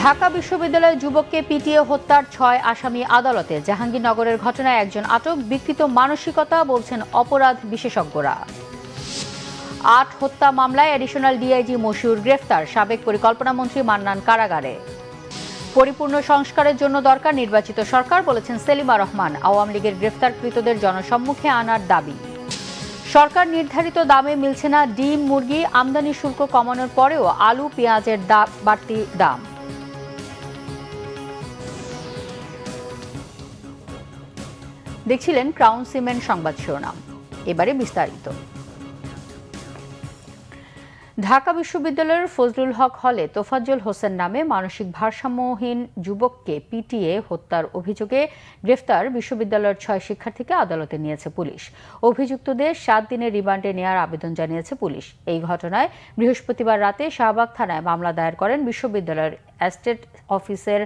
ঢাকা বিশ্ববিদ্যালয়ের যুবককে পিটিয়ে হত্যার ৬ আসামি আদালতে। জাহাঙ্গীরনগরের ঘটনায় একজন আটক। বিকৃত মানসিকতা বলছেন অপরাধ বিশেষজ্ঞরা। ৮ হত্যা মামলায় অ্যাডিশনাল ডিআইজি মশিউর গ্রেফতার। সাবেক পরিকল্পনা মন্ত্রী মান্নান কারাগারে। পরিপূর্ণ সংস্কারের জন্য দরকার নির্বাচিত সরকার বলেছেন সেলিমা রহমান। আওয়ামী লীগের গ্রেফতারকৃতদের জনসম্মুখে আনার দাবি। সরকার নির্ধারিত দামে মিলছে না ডিম, মুরগি। আমদানি শুল্ক কমানোর পরেও আলু, পেঁয়াজের বাড়তি দাম। দেখছিলেন ক্রাউন সিমেন্ট সংবাদ শিরোনাম। এবারে বিস্তারিত। ঢাকা বিশ্ববিদ্যালয়ের ফজলুল হক হলে তোফাজ্জল হোসেন নামে মানসিক ভারসাম্যহীন যুবককে পিটিয়ে হত্যার অভিযোগে গ্রেফতার বিশ্ববিদ্যালয়ের ৬ শিক্ষার্থীকে আদালতে নিয়েছে পুলিশ। অভিযুক্তদের ৭ দিনের রিমান্ডে নেওয়ার আবেদন জানিয়েছে পুলিশ। এই ঘটনায় বৃহস্পতিবার রাতে শাহবাগ থানায় মামলা দায়ের করেন বিশ্ববিদ্যালয়ের এস্টেট অফিসের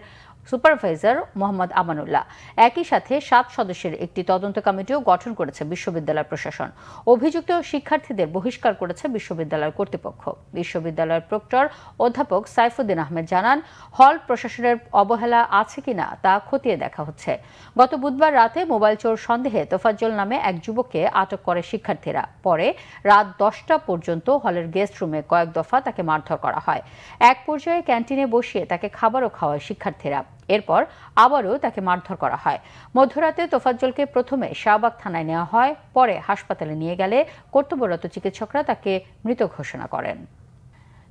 সুপারভাইজার মোহাম্মদ আমানুল্লাহ। একই সাথে ৭ সদস্যের একটি তদন্ত কমিটিও গঠন করেছে বিশ্ববিদ্যালয় প্রশাসন। অভিযুক্ত শিক্ষার্থীদের বহিষ্কার করেছে বিশ্ববিদ্যালয় কর্তৃপক্ষ। বিশ্ববিদ্যালয়ের প্রক্টর অধ্যাপক সাইফুদ্দিন আহমেদ জানান, হল প্রশাসনের অবহেলা আছে কিনা তা খতিয়ে দেখা হচ্ছে। গত বুধবার রাতে মোবাইল চোর সন্দেহে তোফাজ্জল নামে এক যুবককে আটক করে শিক্ষার্থীরা। পরে রাত ১০টা পর্যন্ত হলের গেস্ট রুমে কয়েক দফা তাকে মারধর করা হয়। এক পর্যায়ে ক্যান্টিনে বসিয়ে তাকে খাবারও খাওয়ায় শিক্ষার্থীরা। এরপর আবারও তাকে মারধর করা হয়। মধ্যরাতে তোফাজ্জলকে প্রথমে শাহবাগ থানায় নেওয়া হয়, পরে হাসপাতালে নিয়ে গেলে কর্তব্যরত চিকিৎসকরা তাকে মৃত ঘোষণা করেন।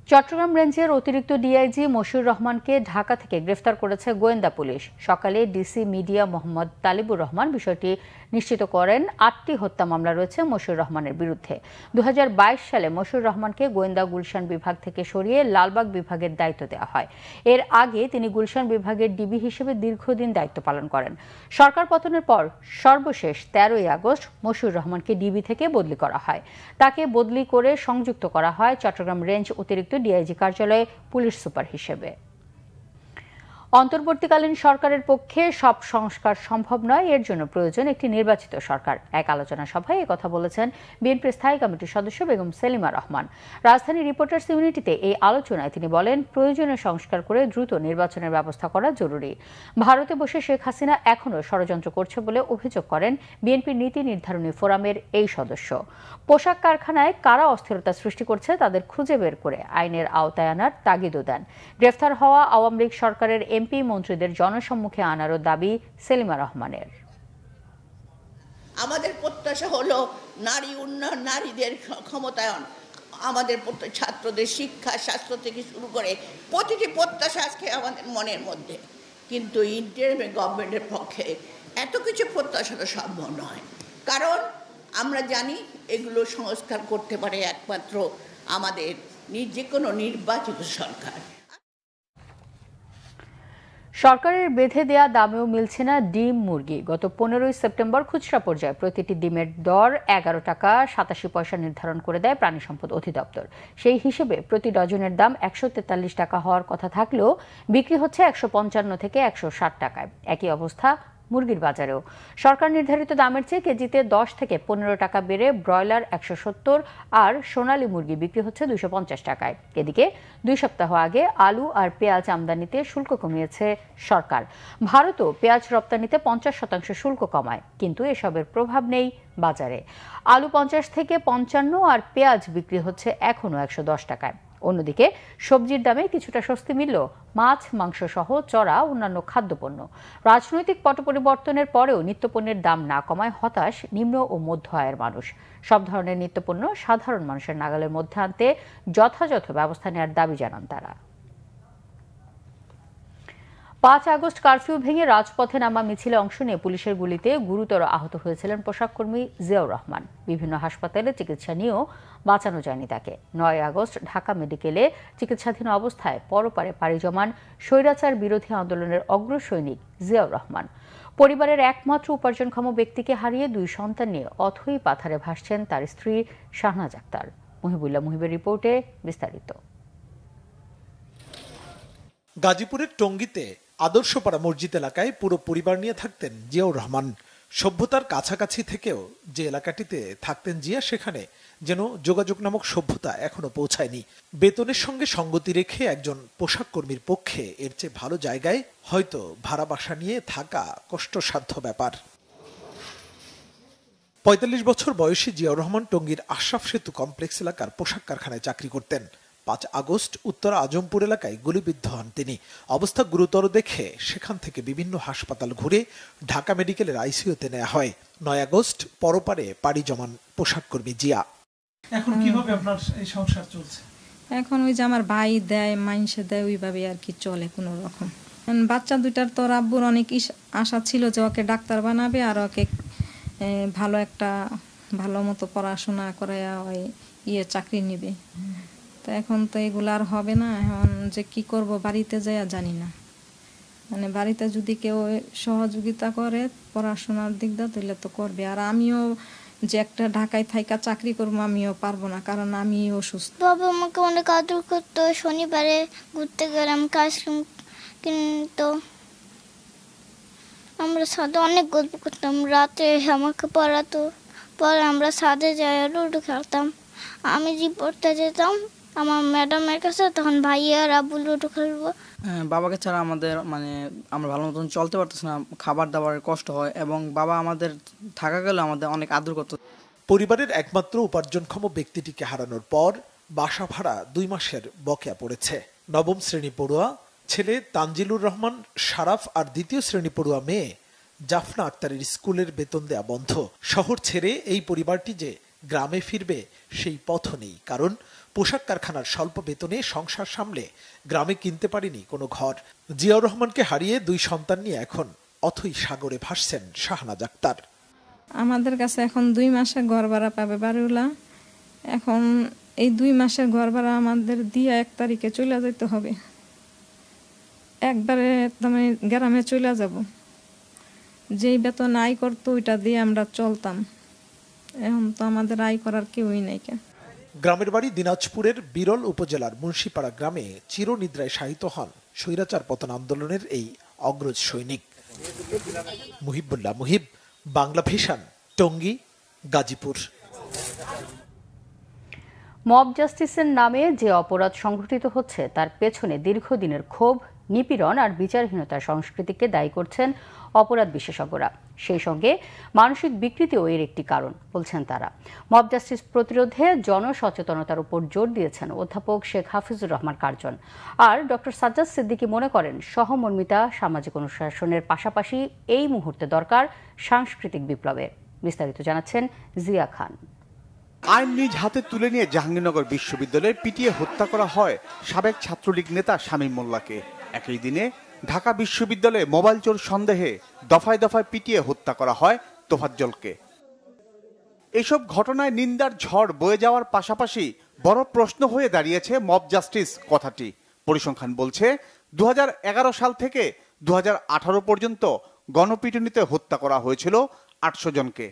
চট্টগ্রাম রেঞ্জের অতিরিক্ত ডিআইজি মশিউর রহমানকে ঢাকা থেকে গ্রেফতার করেছে গোয়েন্দা পুলিশ। সকালে ডিসি মিডিয়া মোহাম্মদ তালিবুর রহমান বিষয়টি নিশ্চিত করেন। ৮টি হত্যা মামলা রয়েছে মশিউর রহমানের বিরুদ্ধে। ২০২২ সালে মশিউর রহমানকে গোয়েন্দা গুলশান বিভাগ থেকে সরিয়ে লালবাগ বিভাগের দায়িত্ব দেওয়া হয়। এর আগে তিনি গুলশান বিভাগের ডিবি হিসেবে দীর্ঘদিন দায়িত্ব পালন করেন। সরকার পতনের পর সর্বশেষ ১৩ই আগস্ট মশিউর রহমানকে ডিবি থেকে বদলি করা হয়। তাকে বদলি করে সংযুক্ত করা হয় চট্টগ্রাম রেঞ্জ অতিরিক্ত ডিআইজি কার্যালয়ে পুলিশ সুপার হিসেবে। অন্তর্বর্তীকালীন সরকারের পক্ষে সব সংস্কার সম্ভব নয়, এর জন্য প্রয়োজন একটি নির্বাচিত সরকার। এক আলোচনা সভায় একথা বলেছেন বিএনপির স্থায়ী কমিটির সদস্য বেগম সেলিমা রহমান। রাজধানী রিপোর্টার্স ইউনিটিতে এই আলোচনায় তিনি বলেন, প্রয়োজনীয় সংস্কার করে দ্রুত নির্বাচনের ব্যবস্থা করা জরুরি। ভারতে বসে শেখ হাসিনা এখনও ষড়যন্ত্র করছে বলে অভিযোগ করেন বিএনপির নীতি নির্ধারণী ফোরামের এই সদস্য। পোশাক কারখানায় কারা অস্থিরতা সৃষ্টি করছে তাদের খুঁজে বের করে আইনের আওতায় আনার তাগিদও দেন। গ্রেফতার হওয়া আওয়ামী লীগ সরকারের এমপি মন্ত্রীদের জনসম্মুখে আনারও দাবি সেলিমা রহমানের। আমাদের প্রত্যাশা হলো নারী উন্নয়ন, নারীদের ক্ষমতায়ন, আমাদের ছাত্রদের শিক্ষা, স্বাস্থ্য থেকে শুরু করে প্রতিটি প্রত্যাশা আজকে আমাদের মনের মধ্যে। কিন্তু ইন্টারিম গভর্নমেন্টের পক্ষে এত কিছু প্রত্যাশা সম্ভব নয়, কারণ আমরা জানি এগুলো সংস্কার করতে পারে একমাত্র আমাদের যে কোনো নির্বাচিত সরকার। সরকারের বেঁধে দেয়া দামেও মিলছে না ডিম, মুরগি। গত ১৫ই সেপ্টেম্বর খুচরা পর্যায়ে প্রতিটি ডিমের দর ১১ টাকা ৮৭ পয়সা নির্ধারণ করে দেয় প্রাণী সম্পদ অধিদপ্তর। সেই হিসেবে প্রতি ডজনের দাম ১৪৩ টাকা হওয়ার কথা থাকলেও বিক্রি হচ্ছে ১৫৫ থেকে ১৬০ টাকায়। একই অবস্থা মুরগির বাজারেও। সরকার নির্ধারিত দামের চেয়ে কেজিতে ১০ থেকে ১৫ টাকা বেড়ে ব্রয়লার ১৭০ আর সোনালী মুরগি বিক্রি হচ্ছে ২৫০ টাকায়। এদিকে ২ সপ্তাহ আগে আলু আর পেঁয়াজ আমদানিতে শুল্ক কমিয়েছে সরকার। ভারতও পেঁয়াজ রপ্তানিতে ৫০% শুল্ক কমায়, কিন্তু এসবের প্রভাব নেই বাজারে। আলু ৫০ থেকে ৫৫ আর পেঁয়াজ বিক্রি হচ্ছে এখনও ১১০ টাকায়। অন্যদিকে সবজির দামে কিছুটা স্বস্তি মিলল মাছ, মাংস সহ চড়া অন্যান্য খাদ্যপণ্য। রাজনৈতিক পট পরিবর্তনের পরেও নিত্যপণ্যের দাম না কমায় হতাশ নিম্ন ও মধ্য আয়ের মানুষ। সব ধরনের নিত্যপণ্য সাধারণ মানুষের নাগালের মধ্যে আনতে যথাযথ ব্যবস্থা নেওয়ার দাবি জানান তারা। ৫ আগস্ট কারফিউ ভেঙে রাজপথে নামা মিছিলে অংশ নিয়ে পুলিশের গুলিতে গুরুতর আহত হয়েছিলেন পোশাককর্মী জিয়াউর রহমান। বিভিন্ন হাসপাতালে চিকিৎসা নিয়েও বাঁচানো যায়নি তাকে। ৯ আগস্ট ঢাকা মেডিকেলে চিকিৎসাধীন অবস্থায় পরপারে পাড়ি জমান স্বৈরাচার বিরোধী আন্দোলনের অগ্রসৈনিক জিয়াউর রহমান। পরিবারের একমাত্র উপার্জনক্ষম ব্যক্তিকে হারিয়ে ২ সন্তান নিয়ে অথই পাথারে ভাসছেন তার স্ত্রী শাহনাজ আক্তার। মুহিবুল্লাহ মুহিবের রিপোর্টে বিস্তারিত। গাজীপুরের টঙ্গীতে আদর্শপাড়া মসজিদ এলাকায় পুরো পরিবার নিয়ে থাকতেন জিয়াউর রহমান। সভ্যতার কাছাকাছি থেকেও যে এলাকাটিতে থাকতেন জিয়া, সেখানে যেন যোগাযোগ নামক সভ্যতা এখনো পৌঁছায়নি। বেতনের সঙ্গে সঙ্গতি রেখে একজন পোশাক কর্মীর পক্ষে এর চেয়ে ভালো জায়গায় হয়তো ভাড়া বাসা নিয়ে থাকা কষ্টসাধ্য ব্যাপার। ৪৫ বছর বয়সী জিয়াউর রহমান টঙ্গীর আশরাফ সেতু কমপ্লেক্স এলাকার পোশাক কারখানায় চাকরি করতেন। ৫ আগস্ট উত্তর আজমপুর এলাকায় গুলিবিদ্ধ হন তিনি। অবস্থা গুরুতর দেখে সেখান থেকে বিভিন্ন হাসপাতাল ঘুরে ঢাকা মেডিকেলের আইসিইউতে নেওয়া হয়। ৯ আগস্ট পরপারে পাড়ি জমান পোশাক কর্মী জিয়া। এখন কিভাবে আপনার এই সংসার চলছে? এখন ওই যে আমার ভাই দেয়, মাইনসে দেয়, ওইভাবে আর কি চলে কোনো রকম। বাচ্চা দুইটার তো আব্বুর অনেক আশা ছিল যে ওকে ডাক্তার বানাবে আর ওকে ভালো একটা ভালো মতো পড়াশোনা করে ওই চাকরি নিবে। তো এখন তো এগুলো আর হবে না। এখন যে কি করব বাড়িতে যাই জানি না। মানে বাড়িতে যদি কেউ সহযোগিতা করে পড়াশোনার দিক দিয়ে তাহলে তো করবে। আর আমিও যে একটা ঢাকায় থাইকা চাকরি করবো আমিও পারবো না, কারণ আমি অসুস্থ। বাবা আমাকে অনেক আদর করতো। শনিবারে ঘুরতে গেলাম আইসক্রিম কিনতো। আমরা ছাদে অনেক গল্প করতাম। রাতে আমাকে পড়াতো, পরে আমরা ছাদে যাই লুডো খেলতাম। আমি যে পড়তে যেতাম আমার ম্যাডামের কাছে, তখন ভাই আর আব্বু লুডো খেলবো। বাবাকে ছাড়া আমাদের আমরা ভালো মতন চলতে পারতেছি না, খাবার দাবারের কষ্ট হয় এবং বাবা আমাদের থাকা গেলে আমাদের অনেক আদর করতো। পরিবারের একমাত্র উপার্জনক্ষম ব্যক্তিটিকে হারানোর পর বাসা ভাড়া ২ মাসের বকেয়া পড়েছে। নবম শ্রেণী পড়ুয়া ছেলে তানজিলুর রহমান শারাফ আর দ্বিতীয় শ্রেণী পড়ুয়া মেয়ে জাফনা আক্তারের স্কুলের বেতন দেয়া বন্ধ। শহর ছেড়ে এই পরিবারটি যে গ্রামে ফিরবে সেই পথ নেই, কারণ পোশাক কারখানার স্বল্প বেতনে সংসার সামলে গ্রামে কিনতে পারেনি কোনো ঘর। জিয়াউর রহমানকে হারিয়ে 2 সন্তান নিয়ে এখন অথই সাগরে ভাসছেন শাহনাজ আক্তার। আমাদের কাছে এখন 2 মাসের ঘর ভাড়া পাবে বাড়িওয়ালা। এখন এই 2 মাসের ঘর ভাড়া আমাদের দিয়ে 1 তারিখে চলে যেতে হবে। একবারে তুমি গ্রামে চলে যাব। যেই বেতন আয় করতো ওইটা দিয়ে আমরা চলতাম। এখন তো আমাদের আয় করার কেউই নাই। গ্রামের বাড়ি দিনাজপুরের বিরল উপজেলার মুন্সিপাড়া গ্রামে চিরনিদ্রায় শায়িত হন স্বৈরাচার পতন আন্দোলনের এই অগ্রজ সৈনিক। মুহিবুল্লাহ মুহিব, বাংলা ভিশন, টঙ্গী, গাজীপুর। মব জাস্টিসের নামে যে অপরাধ সংঘটিত হচ্ছে তার পেছনে দীর্ঘদিনের ক্ষোভ, নিপীড়ন আর বিচারহীনতার সংস্কৃতিকে দায়ী করছেন অপরাধ বিশেষজ্ঞরা। সেই সঙ্গে মানসিক বিকৃতিও এর একটি কারণ বলছেন তারা। মব জাস্টিস প্রতিরোধে জনসচেতনতার উপর জোর দিয়েছেন অধ্যাপক শেখ হাফিজুর রহমান কার্জন। আর ডক্টর সাজ্জাদ সিদ্দিকী মনে করেন সহমর্মিতা, সামাজিক অনুশাসনের পাশাপাশি এই মুহূর্তে দরকার সাংস্কৃতিক বিপ্লবের। বিস্তারিত জানাচ্ছেন জিয়া খান। আইন নিজ হাতে তুলে নিয়ে জাহাঙ্গীরনগর বিশ্ববিদ্যালয়ে পিটিয়ে হত্যা করা হয় সাবেক ছাত্রলীগ নেতা শামীম মোল্লাকে। একই দিনে ঢাকা বিশ্ববিদ্যালয়ে মোবাইল চোর সন্দেহে দফায় দফায় পিটিয়ে হত্যা করা হয় তোফাজ্জলকে। এসব ঘটনায় নিন্দার ঝড় বয়ে যাওয়ার পাশাপাশি বড় প্রশ্ন হয়ে দাঁড়িয়েছে মব জাস্টিস কথাটি। পরিসংখ্যান বলছে 2011 সাল থেকে 2018 পর্যন্ত গণপিটুনিতে হত্যা করা হয়েছিল 800 জনকে।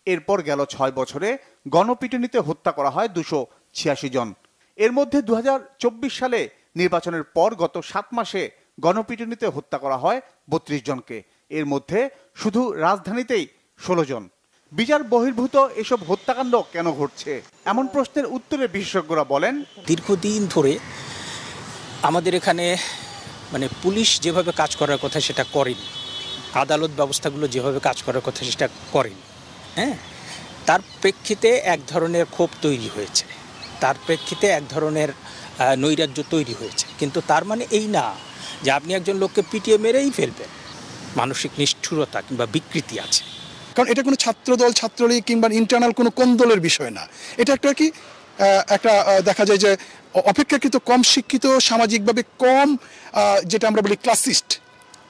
এরপর গেল 6 বছরে গণপিটুনিতে হত্যা করা হয় 286 জন। এর মধ্যে 2024 সালে নির্বাচনের পর গত 7 মাসে গণপিটুনিতে হত্যা করা হয় 32 জনকে। এর মধ্যে শুধু রাজধানীতেই 16 জন। বিচার বহির্ভূত এসব হত্যাকাণ্ড কেন ঘটছে, এমন প্রশ্নের উত্তরে বিশেষজ্ঞরা বলেন, দীর্ঘদিন ধরে আমাদের এখানে পুলিশ যেভাবে কাজ করার কথা সেটা করেনি, আদালত ব্যবস্থাগুলো যেভাবে কাজ করার কথা সেটা করেনি। তার প্রেক্ষিতে এক ধরনের ক্ষোভ তৈরি হয়েছে, তার প্রেক্ষিতে এক ধরনের নৈরাজ্য তৈরি হয়েছে। কিন্তু তার মানে এই না যে আপনি একজন লোককে পিটিয়ে মেরেই ফেলবেন। মানসিক নিষ্ঠুরতা কিংবা বিকৃতি আছে। কারণ এটা কোনো ছাত্রদল, ছাত্রলীগ কিংবা ইন্টারনাল কোনো কোন্দলের বিষয় না। এটা একটা দেখা যায় যে অপেক্ষাকৃত কম শিক্ষিত, সামাজিকভাবে কম, যেটা আমরা বলি ক্লাসিস্ট,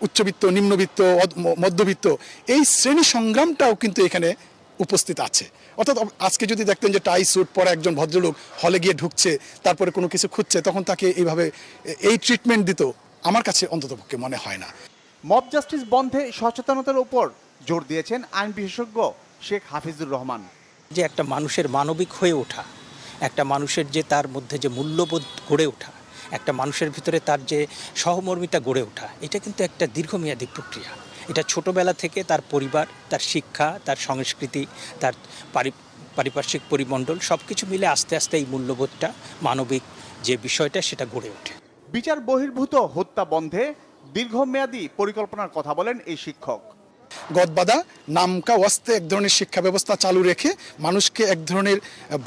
উচ্চবিত্ত, নিম্নবিত্ত, মধ্যবিত্ত, এই শ্রেণী সংগ্রামটাও কিন্তু এখানে উপস্থিত আছে। অর্থাৎ আজকে যদি দেখতেন যে টাই স্যুট পরে একজন ভদ্রলোক হলে গিয়ে ঢুকছে, তারপরে কোনো কিছু খুঁজছে, তখন তাকে এইভাবে এই ট্রিটমেন্ট দিত, আমার কাছে অন্ততপক্ষে মনে হয় না। মব জাস্টিস বন্ধে সচেতনতার উপর জোর দিয়েছেন আইন বিশেষজ্ঞ শেখ হাফিজুর রহমান। যে একটা মানুষের মানবিক হয়ে ওঠা, একটা মানুষের যে তার মধ্যে যে মূল্যবোধ গড়ে ওঠা, একটা মানুষের ভিতরে তার যে সহমর্মিতা গড়ে ওঠা, এটা কিন্তু একটা দীর্ঘমেয়াদী প্রক্রিয়া। এটা ছোটবেলা থেকে তার পরিবার, তার শিক্ষা, তার সংস্কৃতি, তার পারিপার্শ্বিক পরিমণ্ডল সবকিছু মিলে আস্তে আস্তে এই মূল্যবোধটা, মানবিক যে বিষয়টা, সেটা গড়ে ওঠে। বিচার বহির্ভূত হত্যা বন্ধে দীর্ঘমেয়াদী পরিকল্পনার কথা বলেন এই শিক্ষক। গদবাদা নামকা ওয়াস্তে এক ধরনের শিক্ষা ব্যবস্থা চালু রেখে মানুষকে এক ধরনের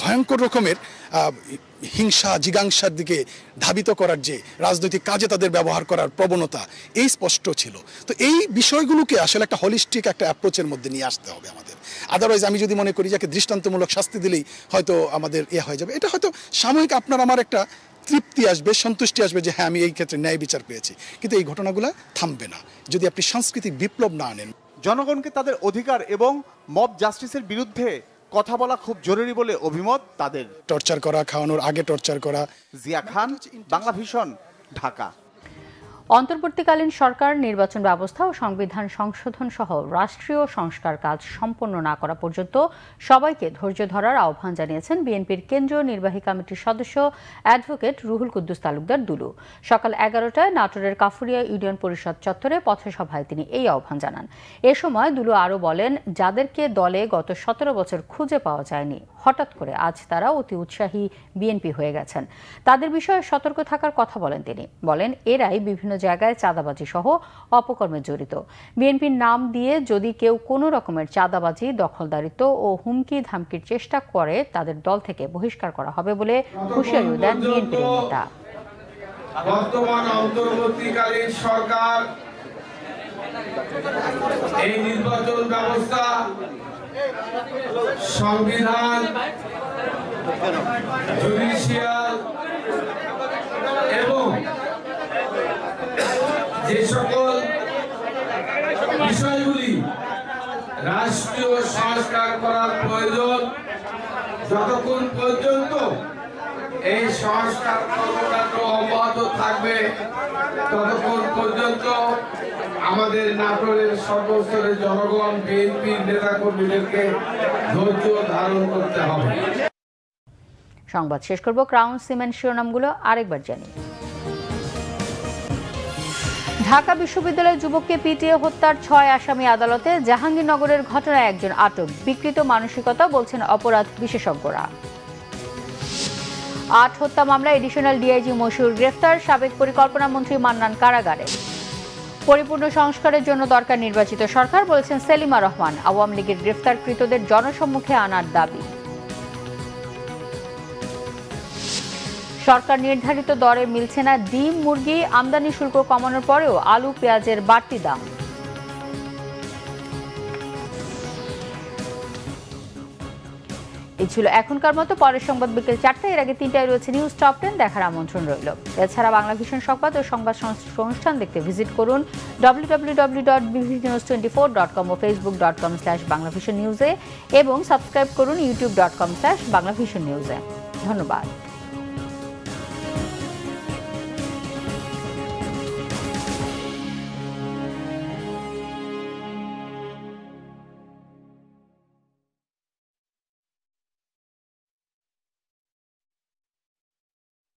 ভয়ঙ্কর রকমের হিংসা জিজ্ঞাসার দিকে ধাবিত করার যে রাজনৈতিক কাজে তাদের ব্যবহার করার প্রবণতা, এই স্পষ্ট ছিল। তো এই বিষয়গুলোকে আসলে একটা হলিস্টিক একটা অ্যাপ্রোচের মধ্যে নিয়ে আসতে হবে আমাদের। আদারওয়াইজ আমি যদি মনে করি যাকে দৃষ্টান্তমূলক শাস্তি দিলেই হয়তো আমাদের হয়ে যাবে, এটা হয়তো সাময়িক আপনার আমার একটা তৃপ্তি আসবে, সন্তুষ্টি আসবে যে হ্যাঁ আমি এই ক্ষেত্রে ন্যায় বিচার পেয়েছি, কিন্তু এই ঘটনাগুলো থামবে না যদি আপনি সাংস্কৃতিক বিপ্লব না আনেন। জনগণকে তাদের অধিকার এবং মব জাস্টিসের বিরুদ্ধে কথা বলা খুব জরুরি বলে অভিমত তাদের। টর্চার করা, খাওয়ানোর আগে টর্চার করা। জিয়া খান, বাংলা ভিশন, ঢাকা। অন্তর্বর্তীকালীন সরকার নির্বাচন ব্যবস্থা ও সংবিধান সংশোধন সহ রাষ্ট্রীয় সংস্কার কাজ সম্পন্ন না করা পর্যন্ত সবাইকে ধৈর্য ধরার আহ্বান জানিয়েছেন বিএনপির কেন্দ্রীয় নির্বাহী কমিটির সদস্য অ্যাডভোকেট রুহুল কুদ্দুস তালুকদার দুলু। সকাল 11টায় নাটোরের কাফুরিয়া ইউনিয়ন পরিষদ চত্বরে পথসভায় তিনি এই আহ্বান জানান। এ সময় দুলু আরও বলেন, যাদেরকে দলে গত 17 বছর খুঁজে পাওয়া যায়নি, হঠাৎ করে আজ তারা অতি উৎসাহী বিএনপি হয়ে গেছেন। তাদের বিষয়ে সতর্ক থাকার কথা বলেন তিনি। বলেন, এরাই বিভিন্ন জায়গায় চাঁদাবাজি সহ অপকর্মে জড়িত। বিএনপির নাম দিয়ে যদি কেউ কোনো রকমের চাঁদাবাজি, দখলদারিত্ব ও হুমকি ধামকির চেষ্টা করে তাদের দল থেকে বহিষ্কার করা হবে বলে হুঁশিয়ারি দেন বিএনপির নেতা। বর্তমান অন্তর্বর্তীকালীন সরকার এই নির্বাচন ব্যবস্থা, সংবিধান, জুডিশিয়াল এবং যে সকল বিষয়গুলি রাষ্ট্রীয় সংস্কার করার প্রয়োজন, যতক্ষণ পর্যন্ত এই সংস্কার কর্মকাণ্ড অব্যাহত থাকবে ততক্ষণ পর্যন্ত আমাদের নাটোরের সর্বস্তরের জনগণ, বিএনপির নেতাকর্মীদেরকে ধৈর্য ধারণ করতে হবে। সংবাদ শেষ করব ক্রাউন সিমেন্ট শিরোনামগুলো আরেকবার জানি। ঢাকা বিশ্ববিদ্যালয়ের যুবককে পিটিয়ে হত্যার 6 আসামি আদালতে। জাহাঙ্গীরনগরের ঘটনায় একজন আটক। বিকৃত মানসিকতা বলছেন অপরাধ বিশেষজ্ঞরা। 8 হত্যা মামলায় এডিশনাল ডিআইজি মশিউর গ্রেফতার। সাবেক পরিকল্পনা মন্ত্রী মান্নান কারাগারে। পরিপূর্ণ সংস্কারের জন্য দরকার নির্বাচিত সরকার বলেছেন সেলিমা রহমান। আওয়ামী লীগের গ্রেফতারকৃতদের জনসম্মুখে আনার দাবি। সরকার নির্ধারিত দরে মিলছে না ডিম, মুরগি। আমদানি শুল্ক কমানোর পরেও আলু, পেঁয়াজের বাড়তি দাম। এই ছিল এখনকার মতো। পরের সংবাদ বিকেল 4টায়। এর আগে 3টায় রয়েছে নিউজ টপ 10 দেখার আমন্ত্রণ রইল। এছাড়া বাংলা ভিশন সংবাদ ও সংবাদ অনুষ্ঠান দেখতে ভিজিট করুন www.bvnews24.com ও facebook.com/banglavisionnews এবং সাবস্ক্রাইব করুন youtube.com/banglavisionnews। ধন্যবাদ।